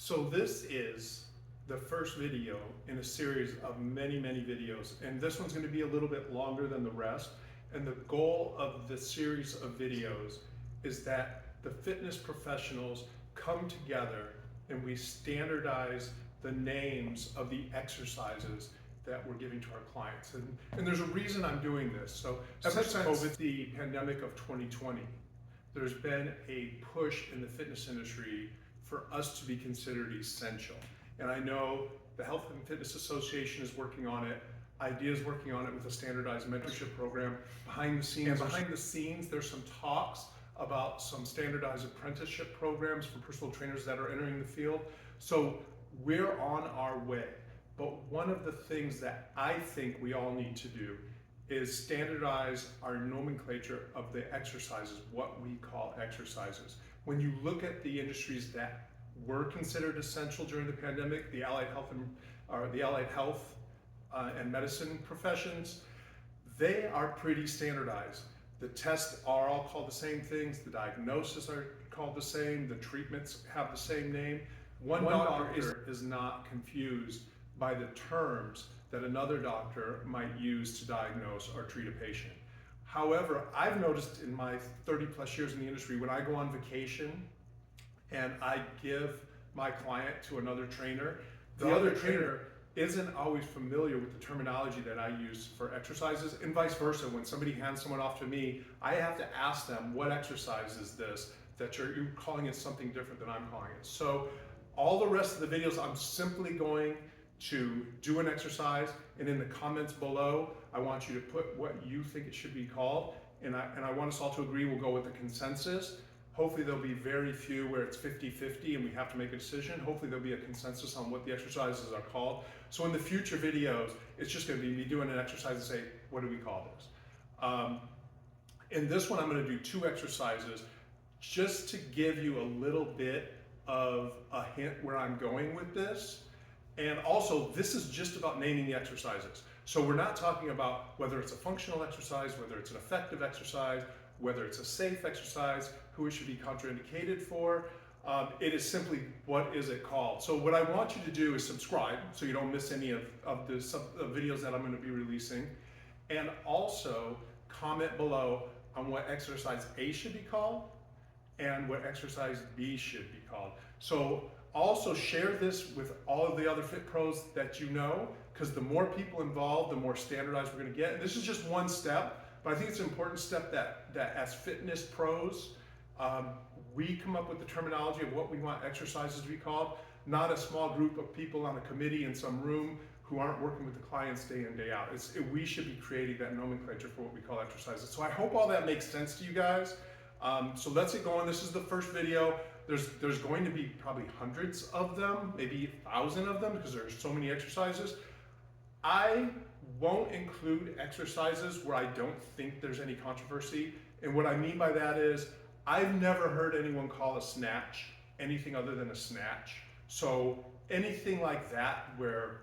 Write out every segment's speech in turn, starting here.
So this is the first video in a series of many videos, and this one's going to be a little bit longer than the rest. And the goal of the series of videos is that the fitness professionals come together and we standardize the names of the exercises that we're giving to our clients. And there's a reason I'm doing this. So ever since COVID, the pandemic of 2020, there's been a push in the fitness industry for us to be considered essential. And I know the Health and Fitness Association is working on it. IDEA is working on it with a standardized mentorship program. Behind the scenes, there's some talks about some standardized apprenticeship programs for personal trainers that are entering the field. So we're on our way. But one of the things that I think we all need to do is standardize our nomenclature of the exercises, what we call exercises. When you look at the industries that were considered essential during the pandemic, the allied health and medicine professions, they are pretty standardized. The tests are all called the same things, the diagnoses are called the same, the treatments have the same name. One doctor is not confused by the terms that another doctor might use to diagnose or treat a patient. However, I've noticed in my 30 plus years in the industry, when I go on vacation and I give my client to another trainer, the other trainer isn't always familiar with the terminology that I use for exercises, and vice versa. When somebody hands someone off to me, I have to ask them, what exercise is this that you're calling it something different than I'm calling it. So all the rest of the videos, I'm simply going to do an exercise, and in the comments below, I want you to put what you think it should be called, and I want us all to agree we'll go with the consensus. Hopefully there'll be very few where it's 50-50 and we have to make a decision. Hopefully there'll be a consensus on what the exercises are called. So in the future videos, it's just going to be me doing an exercise and say, what do we call this? In this one, I'm going to do two exercises just to give you a little bit of a hint where I'm going with this. And also, this is just about naming the exercises. So we're not talking about whether it's a functional exercise, whether it's an effective exercise, whether it's a safe exercise, who it should be contraindicated for. It is simply, what is it called? So what I want you to do is subscribe so you don't miss any of the videos that I'm going to be releasing. And also comment below on what exercise A should be called and what exercise B should be called. So also share this with all of the other Fit Pros that you know, because the more people involved, the more standardized we're going to get. And this is just one step, but I think it's an important step that as fitness pros, we come up with the terminology of what we want exercises to be called, not a small group of people on a committee in some room who aren't working with the clients day in, day out. We should be creating that nomenclature for what we call exercises. So I hope all that makes sense to you guys. So let's get going. This is the first video. There's going to be probably hundreds of them, maybe 1,000 of them, because there's so many exercises. I won't include exercises where I don't think there's any controversy. And what I mean by that is, I've never heard anyone call a snatch anything other than a snatch. So anything like that where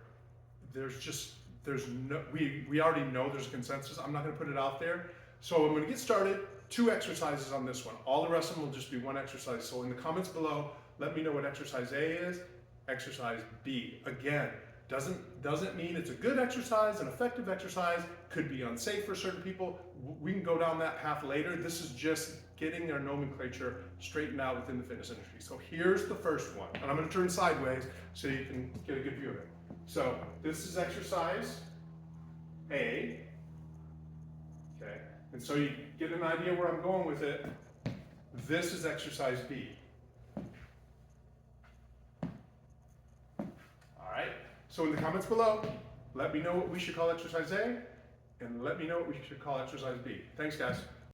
we already know there's a consensus, I'm not gonna put it out there. So I'm gonna get started. 2 exercises on this one. All the rest of them will just be one exercise. So in the comments below, let me know what exercise A is, exercise B. Again, doesn't mean it's a good exercise, an effective exercise, could be unsafe for certain people. We can go down that path later. This is just getting their nomenclature straightened out within the fitness industry. So here's the first one, and I'm gonna turn sideways so you can get a good view of it. So this is exercise A, okay? And so you get an idea where I'm going with it. This is exercise B. All right, so in the comments below, let me know what we should call exercise A, and let me know what we should call exercise B. Thanks, guys.